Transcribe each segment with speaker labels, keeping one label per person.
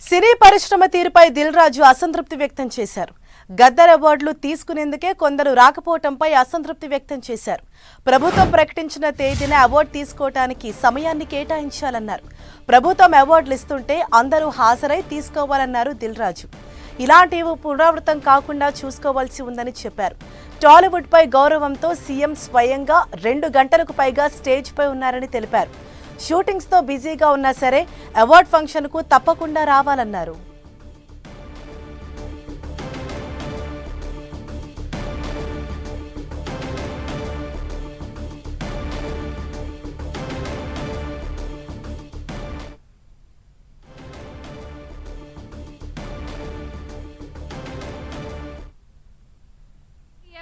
Speaker 1: సినీ పరిశ్రమ తీరుపై దిల్ రాజు అసంతృప్తి వ్యక్తం చేశారు. గద్దర్ అవార్డులు తీసుకునేందుకే కొందరు రాకపోవడంపై అసంతృప్తి వ్యక్తం చేశారు. ప్రభుత్వం ప్రకటించిన తేదీన అవార్డు తీసుకోవడానికి సమయాన్ని కేటాయించాలన్నారు. ప్రభుత్వం అవార్డులు ఇస్తుంటే అందరూ హాజరై తీసుకోవాలన్నారు దిల్ రాజు. ఇలాంటివి పునరావృతం కాకుండా చూసుకోవాల్సి ఉందని చెప్పారు. టాలీవుడ్ పై గౌరవంతో సీఎం స్వయంగా 2 గంటలకు పైగా స్టేజ్ పై ఉన్నారని తెలిపారు. షూటింగ్స్ తో బిజీగా ఉన్నా సరే అవార్డ్ ఫంక్షన్ కు తప్పకుండా రావాలన్నారు.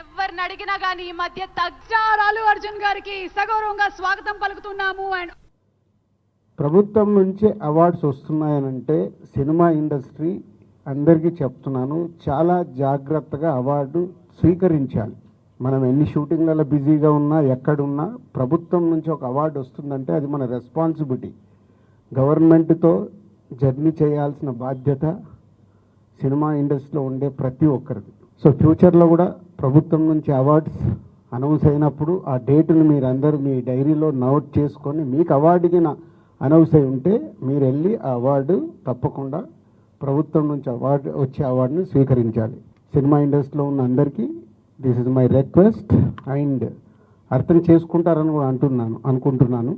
Speaker 2: ఎవరిని అడిగినా కానీ ఈ మధ్య తగ్జారాలు అర్జున్ గారికి సగౌరవంగా స్వాగతం పలుకుతున్నాము. అండ్
Speaker 3: ప్రభుత్వం నుంచి అవార్డ్స్ వస్తున్నాయనంటే సినిమా ఇండస్ట్రీ అందరికీ చెప్తున్నాను, చాలా జాగ్రత్తగా అవార్డు స్వీకరించాలి. మనం ఎన్ని షూటింగ్లలో బిజీగా ఉన్నా ఎక్కడున్నా ప్రభుత్వం నుంచి ఒక అవార్డు వస్తుందంటే అది మన రెస్పాన్సిబిలిటీ. గవర్నమెంట్తో జర్నీ చేయాల్సిన బాధ్యత సినిమా ఇండస్ట్రీలో ఉండే ప్రతి ఒక్కరిది. సో ఫ్యూచర్లో కూడా ప్రభుత్వం నుంచి అవార్డ్స్ అనౌన్స్ అయినప్పుడు ఆ డేటును మీరందరూ మీ డైరీలో నోట్ చేసుకొని మీకు అవార్డుకి అనౌన్స్ అయి ఉంటే మీరు వెళ్ళి ఆ అవార్డు తప్పకుండా ప్రభుత్వం నుంచి వచ్చే అవార్డుని స్వీకరించాలి. సినిమా ఇండస్ట్రీలో ఉన్న అందరికీ this is my request and అర్థం చేసుకుంటారని కూడా అనుకుంటున్నాను.